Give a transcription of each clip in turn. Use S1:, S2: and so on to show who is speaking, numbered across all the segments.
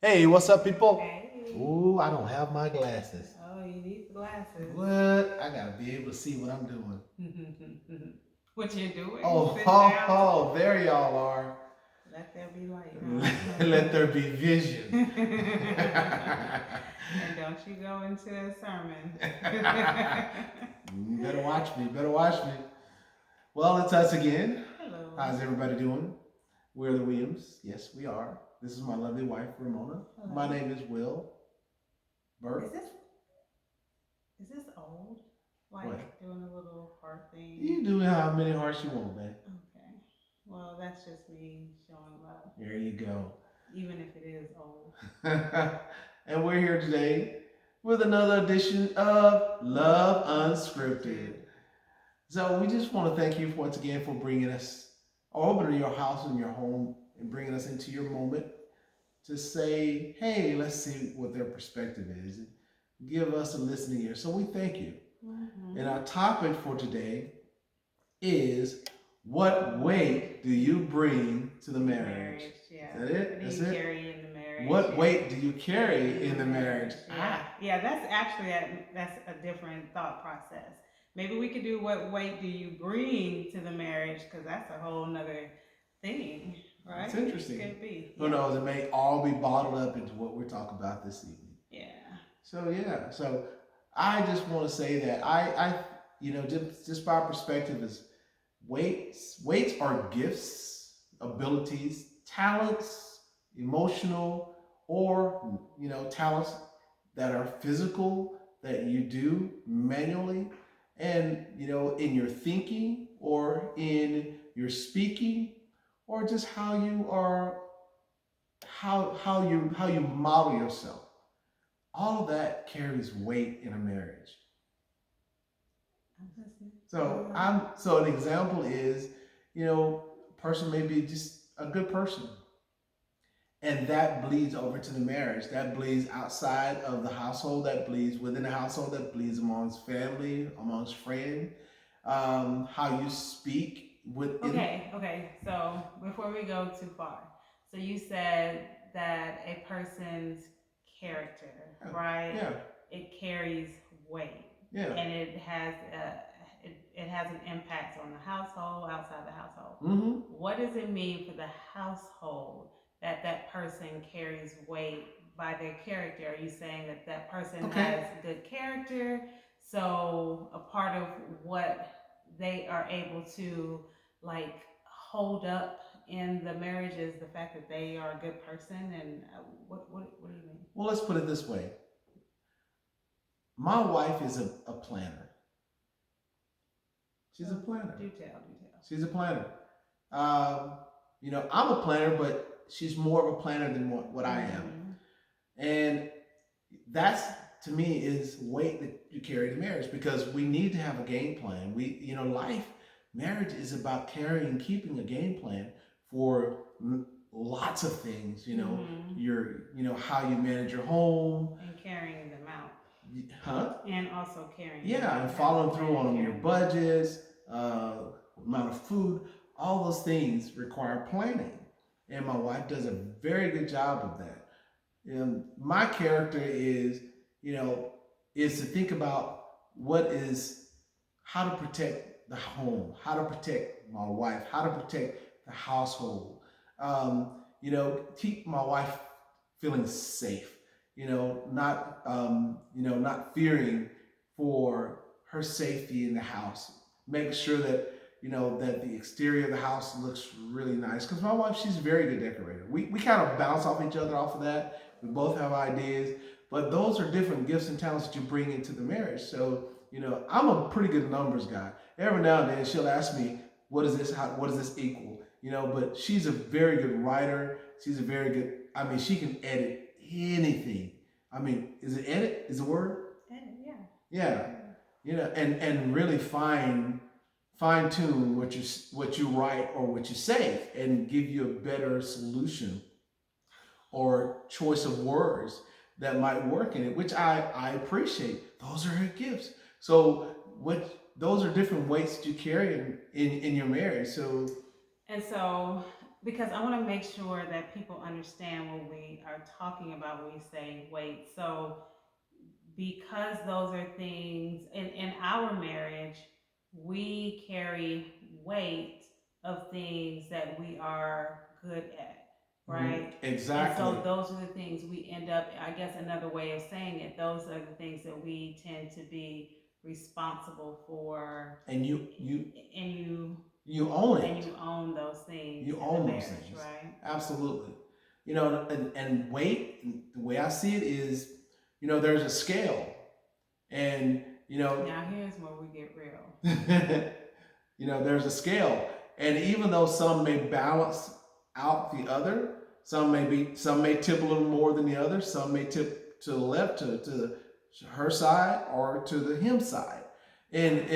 S1: Hey, what's up, people?
S2: Hey.
S1: Ooh, I don't have my glasses.
S2: Oh, you need the glasses.
S1: What? I gotta be able to see what I'm doing.
S2: What you're doing?
S1: Oh,
S2: Sitting
S1: ho,
S2: down?
S1: ho, there y'all are.
S2: Let there be light,
S1: Let there
S2: huh?
S1: be vision.
S2: And don't you go into a sermon.
S1: You better watch me, better watch me. Well, it's us again.
S2: Hello.
S1: How's everybody doing? We're the Williams. Yes, we are. This is my lovely wife, Ramona. My
S2: Hello.
S1: name is Will
S2: Is
S1: Burt.
S2: this old?
S1: What?
S2: Like doing a little heart thing?
S1: You do how many hearts you want, man.
S2: Okay. Well, that's just me showing love,
S1: There you go.
S2: even if it is old.
S1: And we're here today with another edition of Love Unscripted. So we just want to thank you once again for bringing us, or opening your house and your home and bringing us into your moment to say, hey, let's see what their perspective is. And give us a listening ear. So we thank you. And our topic for today is, what weight do you bring to the marriage?
S2: Yeah.
S1: Is that it?
S2: What do
S1: That's
S2: you
S1: it?
S2: carry in the marriage?
S1: What
S2: Yeah.
S1: weight do you carry in the marriage?
S2: Yeah, yeah. That's actually that's a different thought process. Maybe we could do what weight do you bring to the marriage, because that's a whole nother thing, right?
S1: It's interesting.
S2: Could be.
S1: Who knows? It may all be bottled up into what we're talking about this evening.
S2: Yeah.
S1: So I just want to say that just by perspective is weights are gifts, abilities, talents, emotional, or talents that are physical that you do manually, and in your thinking or in your speaking, or just how you are, how you model yourself. All of that carries weight in a marriage. So an example is, a person may be just a good person, and that bleeds over to the marriage. That bleeds outside of the household. That bleeds within the household. That bleeds amongst family, amongst friends. How you speak within.
S2: Okay. So before we go too far, so you said that a person's character,
S1: Yeah.
S2: right?
S1: Yeah.
S2: It carries weight.
S1: Yeah.
S2: And it has an impact on the household, outside the household.
S1: Mm-hmm.
S2: What does it mean for the household that that person carries weight by their character? Are you saying that that person has good character? So a part of what they are able to like hold up in the marriage is the fact that they are a good person. And what do you mean?
S1: Well, let's put it this way. My wife is a planner. She's a planner.
S2: Do tell.
S1: She's a planner. Um, I'm a planner, but she's more of a planner than what I am. And that's, to me, is weight that you carry to marriage, because we need to have a game plan. Marriage is about carrying, keeping a game plan for lots of things. How you manage your home
S2: and carrying them out.
S1: Huh?
S2: And also carrying.
S1: Yeah, and following through on your budgets, amount of food, all those things require planning. And my wife does a very good job of that. And my character is to think about how to protect the home, how to protect my wife, how to protect the household. Keep my wife feeling safe. Not fearing for her safety in the house. Make sure that that the exterior of the house looks really nice. Because my wife, she's a very good decorator. We kind of bounce off each other off of that. We both have ideas, but those are different gifts and talents that you bring into the marriage. So I'm a pretty good numbers guy. Every now and then she'll ask me, what is this? What does this equal? But she's a very good writer. She's a very good. I mean, she can edit anything. I mean, is it edit? Is the word?
S2: Edit, yeah.
S1: Yeah. And really fine tune what you write or what you say, and give you a better solution or choice of words that might work in it, which I appreciate. Those are her gifts. So those are different weights that you carry in your marriage. So
S2: and so because I want to make sure that people understand what we are talking about when we say weight. So, because those are things in our marriage, we carry weight of things that we are good at, right? And
S1: Exactly.
S2: so those are the things we end up, I guess another way of saying it, those are the things that we tend to be responsible for,
S1: And you
S2: and
S1: you own
S2: and
S1: it.
S2: you own those things
S1: You
S2: in the
S1: own those
S2: marriage,
S1: things.
S2: right?
S1: Absolutely. And weight, the way I see it is, there's a scale. And,
S2: Now here's where we get real.
S1: there's a scale. And even though some may balance out the other, some may tip a little more than the other, some may tip to the left, to her side or to the him side. And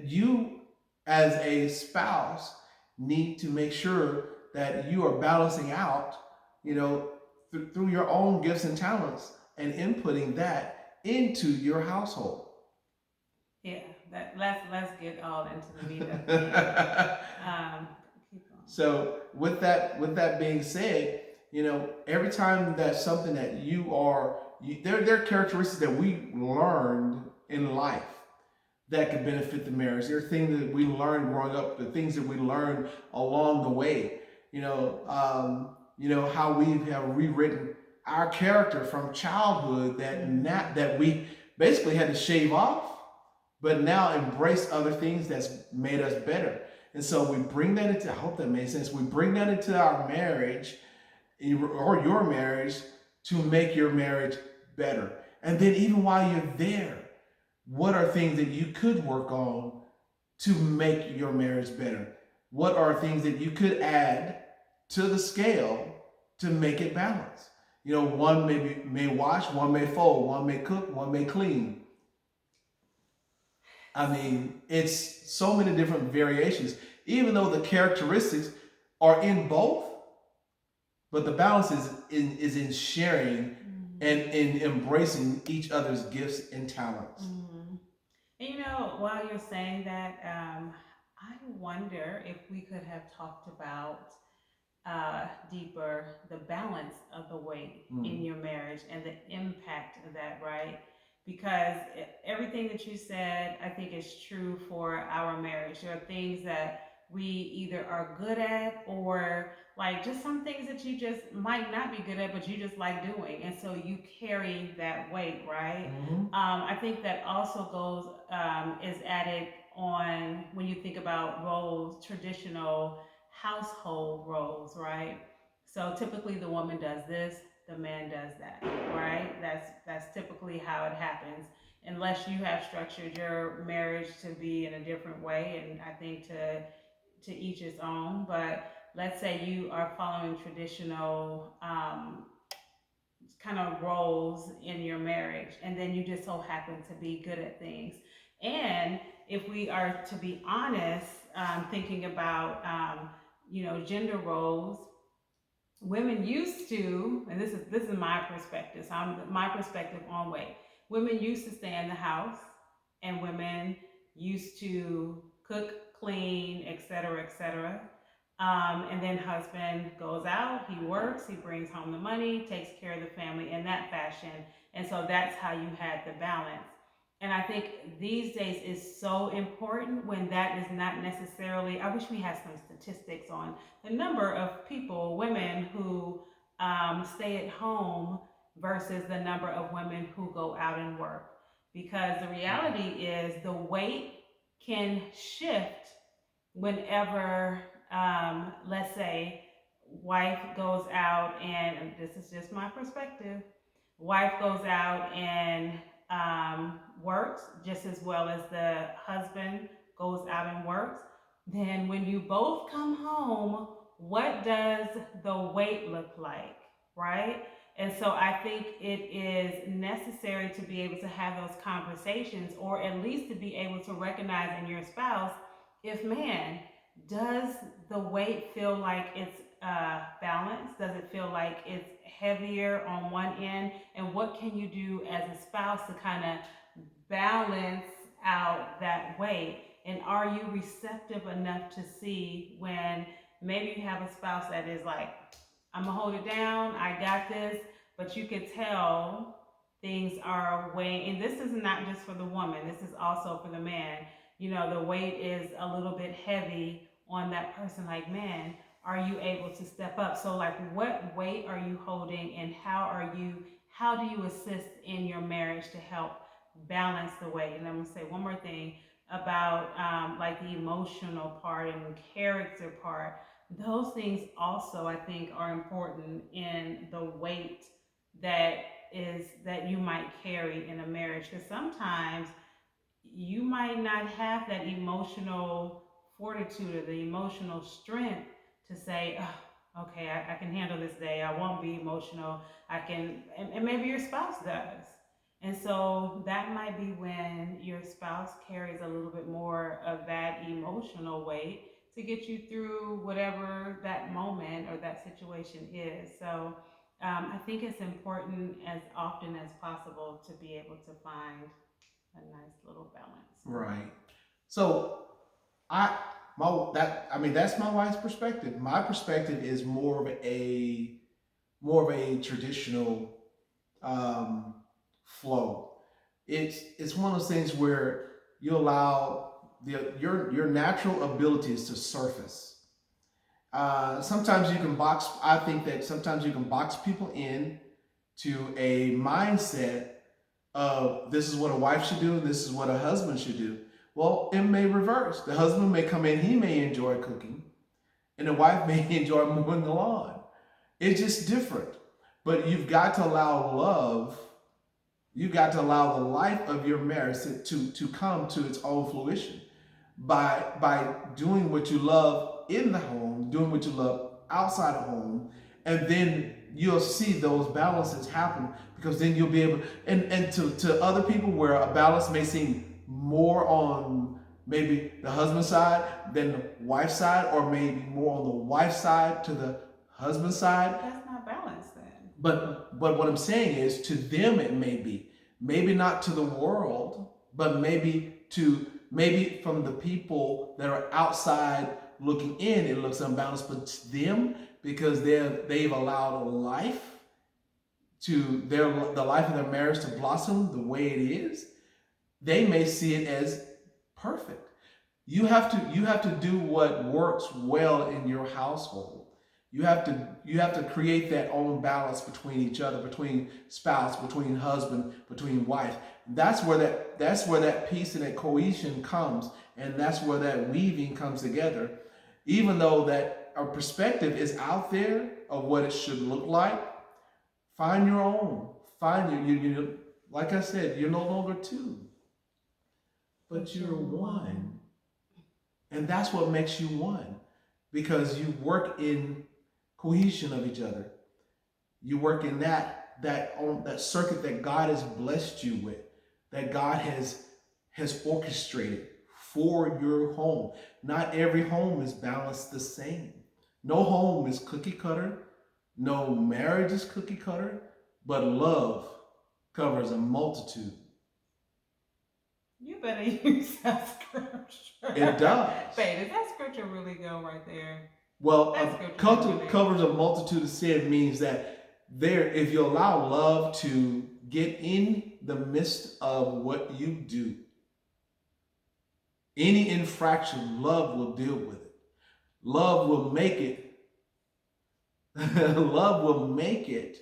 S1: you as a spouse need to make sure that you are balancing out, you know, through your own gifts and talents and inputting that into your household.
S2: Yeah, let's get all into the meat of things. Um, Keep on.
S1: So with that being said, every time that's something that there are characteristics that we learned in life that could benefit the marriage. There are things that we learned growing up, the things that we learned along the way. How we have rewritten our character from childhood that we basically had to shave off, but now embrace other things that's made us better. And so we bring that into, I hope that made sense. We bring that into our marriage or your marriage to make your marriage better. And then even while you're there, what are things that you could work on to make your marriage better? What are things that you could add to the scale to make it balanced? One may wash, one may fold, one may cook, one may clean. I mean, it's so many different variations, even though the characteristics are in both, but the balance is in sharing and in embracing each other's gifts and talents.
S2: Mm-hmm. And while you're saying that, I wonder if we could have talked about deeper the balance of the weight in your marriage and the impact of that, right? Because everything that you said, I think, is true for our marriage. There are things that we either are good at, or like just some things that you just might not be good at, but you just like doing. And so you carry that weight, right? I think that also goes, is added on when you think about roles, traditional household roles, right? So typically the woman does this, the man does that, right? That's typically how it happens, unless you have structured your marriage to be in a different way. And I think to each his own. But let's say you are following traditional kind of roles in your marriage, and then you just so happen to be good at things. And if we are to be honest, thinking about gender roles, women used to, and this is my perspective. So my perspective on weight. Women used to stay in the house, and women used to cook, clean, etc., etc. And then husband goes out, he works, he brings home the money, takes care of the family in that fashion. And so that's how you had the balance. And I think these days is so important when that is not necessarily, I wish we had some statistics on the number of people, women who stay at home versus the number of women who go out and work. Because the reality is the weight can shift whenever, let's say, wife goes out, and this is just my perspective, wife goes out and works just as well as the husband goes out and works, then when you both come home, what does the weight look like, right? And so I think it is necessary to be able to have those conversations, or at least to be able to recognize in your spouse, if man, does the weight feel like it's balanced? Does it feel like it's heavier on one end? And what can you do as a spouse to kind of balance out that weight? And are you receptive enough to see when maybe you have a spouse that is like, I'm gonna hold it down, I got this, but you could tell things are weighing, and this is not just for the woman, this is also for the man. You know, the weight is a little bit heavy on that person, like, man, are you able to step up? So like, what weight are you holding, and how do you assist in your marriage to help balance the weight? And I'm gonna say one more thing about like the emotional part and the character part. Those things also, I think, are important in the weight that that you might carry in a marriage, because sometimes you might not have that emotional fortitude or the emotional strength to say, oh, okay, I can handle this day. I won't be emotional. I can, and maybe your spouse does. And so that might be when your spouse carries a little bit more of that emotional weight to get you through whatever that moment or that situation is. So I think it's important as often as possible to be able to find a nice little balance.
S1: Right. So I that's my wife's perspective. My perspective is more of a traditional flow. It's one of those things where you allow your natural abilities to surface. Sometimes you can box. I think that sometimes you can box people in to a mindset of this is what a wife should do and this is what a husband should do. Well, it may reverse. The husband may come in, he may enjoy cooking, and the wife may enjoy mowing the lawn. It's just different. But you've got to allow the life of your marriage to come to its own fruition by doing what you love in the home, doing what you love outside the home, and then you'll see those balances happen, because then you'll be able, and to other people where a balance may seem more on maybe the husband side than the wife side, or maybe more on the wife side to the husband side.
S2: That's not balanced then.
S1: But what I'm saying is, to them it may be, maybe not to the world, but maybe from the people that are outside looking in, it looks unbalanced. But to them, because they've allowed life the life of their marriage to blossom the way it is, they may see it as perfect. You have to do what works well in your household. You have to create that own balance between each other, between spouse, between husband, between wife. That's where that peace and that cohesion comes, and that's where that weaving comes together. Even though that our perspective is out there of what it should look like, find your own. Find you like I said, you're no longer two, but you're one. And that's what makes you one, because you work in cohesion of each other. You work in that circuit that God has blessed you with, that God has orchestrated for your home. Not every home is balanced the same. No home is cookie cutter. No marriage is cookie cutter, but love covers a multitude.
S2: You better use that scripture.
S1: It does.
S2: Babe, does that scripture really go right there?
S1: Well, covers a multitude of sin means that if you allow love to get in the midst of what you do, any infraction, love will deal with it. Love will make it. Love will make it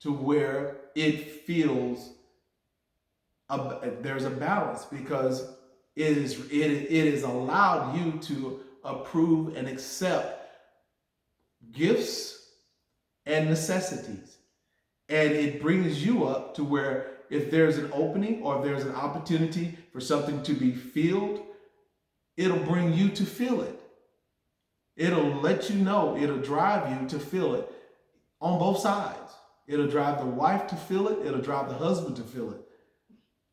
S1: to where it feels there's a balance, because it is allowed you to approve and accept gifts and necessities, and it brings you up to where if there's an opening or if there's an opportunity for something to be filled, it'll bring you to feel it. It'll let you know, it'll drive you to feel it on both sides. It'll drive the wife to feel it, it'll drive the husband to feel it.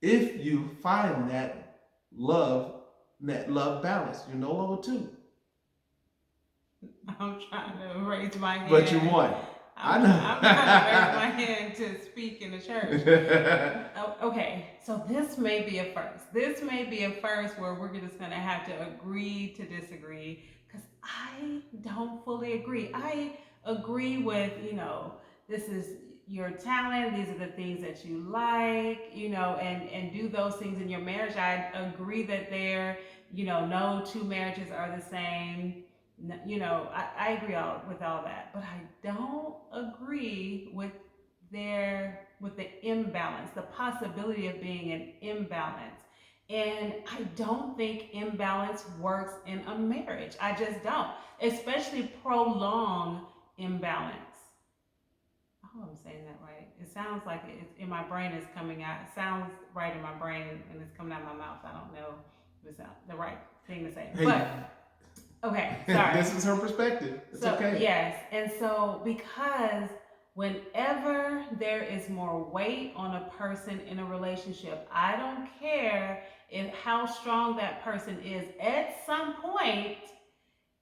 S1: If you find that love balance, you're no longer two.
S2: I'm trying to raise my hand.
S1: But you're one.
S2: I'm trying to raise my hand to speak in the church. Okay, so this may be a first. This may be a first where we're just going to have to agree to disagree, because I don't fully agree. I agree with, this is your talent, these are the things that you like, and do those things in your marriage. I agree that no two marriages are the same. I agree with all that, but I don't agree with the imbalance, the possibility of being an imbalance. And I don't think imbalance works in a marriage. I just don't, especially prolonged imbalance. I hope I'm saying that right. It sounds like it's in my brain, is coming out. It sounds right in my brain and it's coming out of my mouth. I don't know if it's not the right thing to say.
S1: Hey,
S2: but okay, sorry.
S1: This is her perspective. It's
S2: so,
S1: okay.
S2: Yes, and so because whenever there is more weight on a person in a relationship, I don't care how strong that person is. At some point,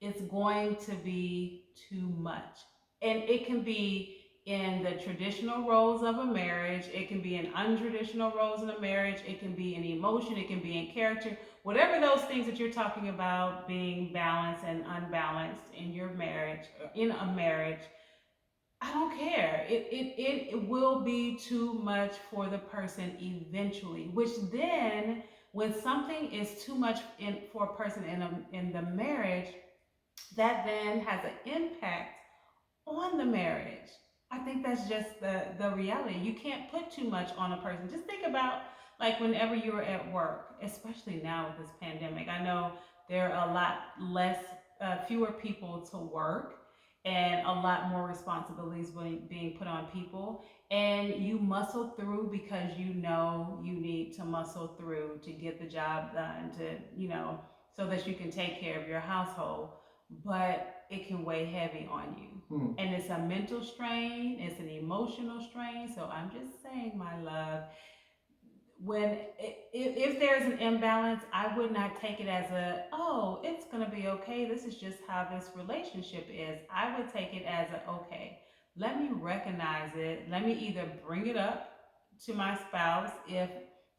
S2: it's going to be too much, and it can be in the traditional roles of a marriage. It can be in untraditional roles in a marriage. It can be in emotion. It can be in character. Whatever those things that you're talking about being balanced and unbalanced in your marriage, in a marriage, I don't care. It will be too much for the person eventually, which then when something is too much for a person in the marriage, that then has an impact on the marriage. I think that's just the reality. You can't put too much on a person. Just think about like whenever you're at work, especially now with this pandemic. I know there are a lot fewer people to work, and a lot more responsibilities being put on people. And you muscle through because you know you need to muscle through to get the job done, so that you can take care of your household. But it can weigh heavy on you. And it's a mental strain, it's an emotional strain. So I'm just saying, my love, if there's an imbalance, I would not take it as it's gonna be okay. This is just how this relationship is. I would take it as okay. Let me recognize it. Let me either bring it up to my spouse if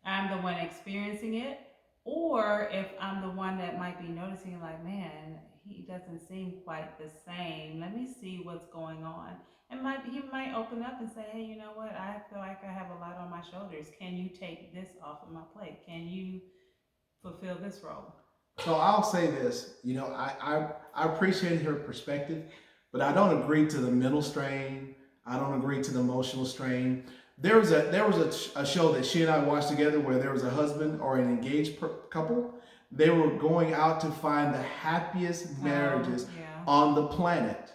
S2: I'm the one experiencing it, or if I'm the one that might be noticing, like, man, he doesn't seem quite the same. Let me see what's going on. And he might open up and say, hey, you know what? I feel like I have a lot on my shoulders. Can you take this off of my plate? Can you fulfill this role?
S1: So I'll say this, I appreciate her perspective, but I don't agree to the mental strain. I don't agree to the emotional strain. There was a show that she and I watched together where there was a husband or an engaged couple. They were going out to find the happiest marriages on the planet.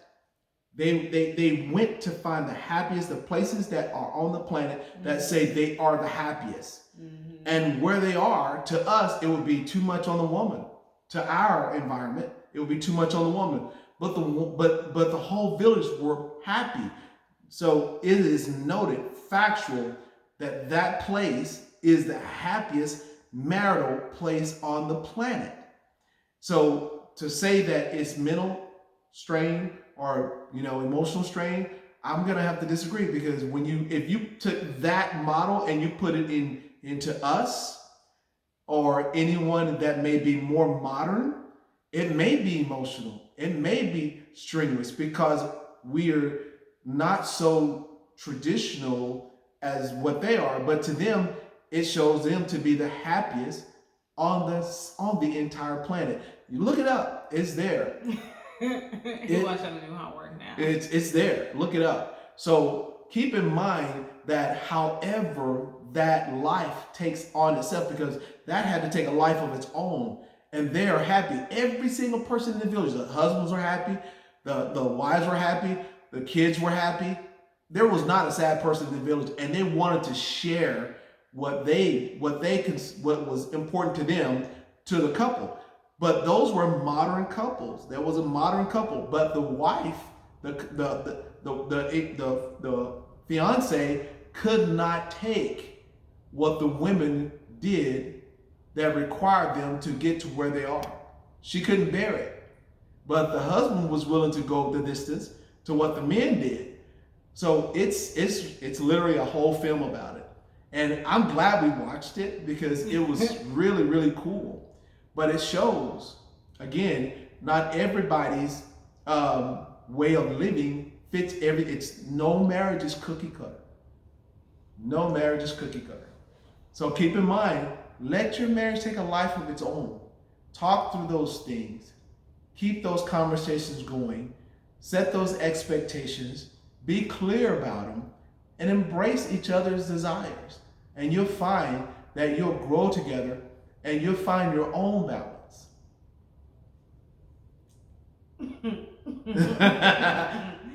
S1: They went to find the happiest, the places that are on the planet that say they are the happiest. Mm-hmm. And where they are, to us, it would be too much on the woman. To our environment, it would be too much on the woman. But the whole village were happy. So it is noted, factual, that place is the happiest marital place on the planet. So to say that it's mental strain or emotional strain, I'm gonna have to disagree, because if you took that model and you put it into us or anyone that may be more modern, it may be emotional, it may be strenuous, because we're not so traditional as what they are, but to them it shows them to be the happiest on the entire planet. You look it up, it's there.
S2: He wants you to do homework now.
S1: It's there. Look it up. So keep in mind that however that life takes on itself, because that had to take a life of its own, and they are happy. Every single person in the village, the husbands were happy, the wives were happy, the kids were happy. There was not a sad person in the village, and they wanted to share what was important to them to the couple. But those were modern couples. There was a modern couple, but the wife, the fiance, could not take what the women did that required them to get to where they are. She couldn't bear it. But the husband was willing to go the distance to what the men did. So it's literally a whole film about it. And I'm glad we watched it, because it was really, really cool. But it shows, again, not everybody's way of living fits it's no marriage is cookie cutter. No marriage is cookie cutter. So keep in mind, let your marriage take a life of its own. Talk through those things. Keep those conversations going. Set those expectations. Be clear about them and embrace each other's desires. And you'll find that you'll grow together and you'll find your own balance.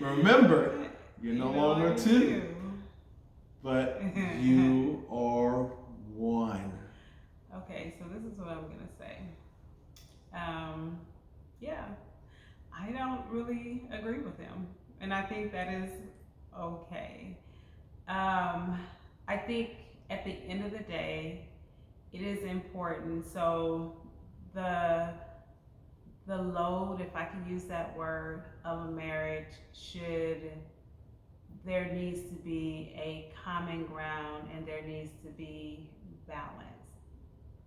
S1: Remember, you're no longer two, but you are one.
S2: Okay, so this is what I'm gonna say. Yeah, I don't really agree with him, and I think that is okay. I think at the end of the day, it is important. So the the load, if I can use that word, of a marriage should there needs to be a common ground and there needs to be balance.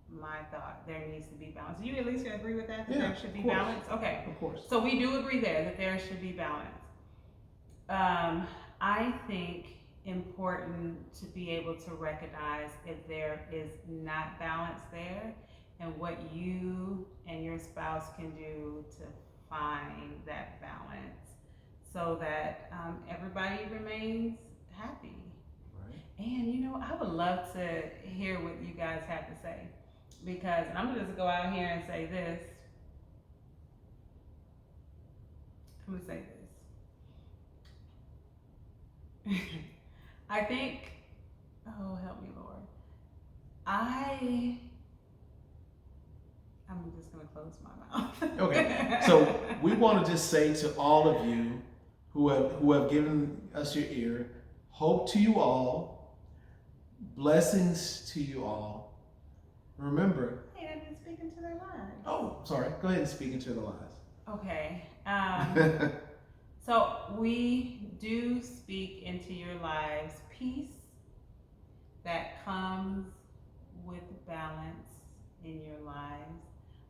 S2: My thought, there needs to be balance. You at least agree with that? That
S1: Yeah,
S2: there should be
S1: of course.
S2: balance? Okay.
S1: Of course.
S2: So we do agree there that there should be balance. I think important to be able to recognize if there is not balance there and what you and your spouse can do to find that balance so that everybody remains happy.
S1: Right.
S2: And you know, I would love to hear what you guys have to say because and I'm gonna just go out here and say this. I'm gonna say this. I think, oh help me Lord. I'm just gonna close my mouth.
S1: Okay. So we want to just say to all of you who have given us your ear, hope to you all, blessings to you all. Remember.
S2: Hey, I've been speaking to their lives.
S1: Oh, sorry. Go ahead and speak into the lives.
S2: Okay. So we do speak into your lives peace that comes with balance in your lives.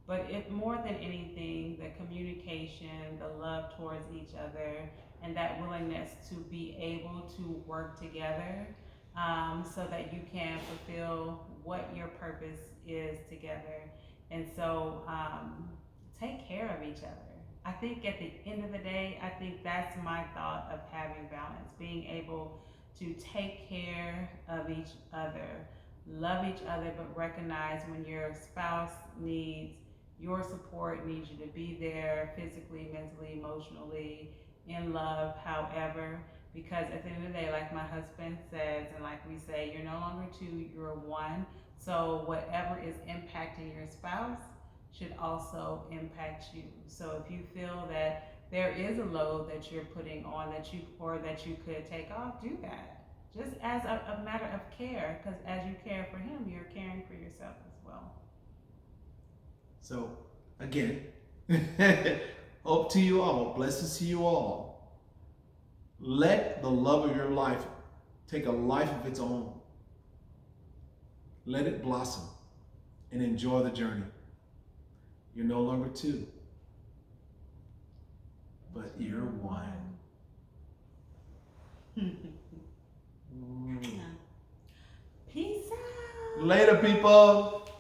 S2: But if more than anything, the communication, the love towards each other, and that willingness to be able to work together so that you can fulfill what your purpose is together. And so take care of each other. I think at the end of the day, I think that's my thought of having balance, being able to take care of each other, love each other, but recognize when your spouse needs your support, needs you to be there physically, mentally, emotionally, in love, however, because at the end of the day, like my husband says, and like we say, you're no longer two, you're one. So whatever is impacting your spouse should also impact you. So if you feel that there is a load that you're putting on that you could take off, do that. Just as a matter of care, because as you care for him, you're caring for yourself as well.
S1: So again, hope to you all, blessings to you all. Let the love of your life take a life of its own. Let it blossom and enjoy the journey. You're no longer two, but you're one.
S2: Peace out.
S1: Later, people.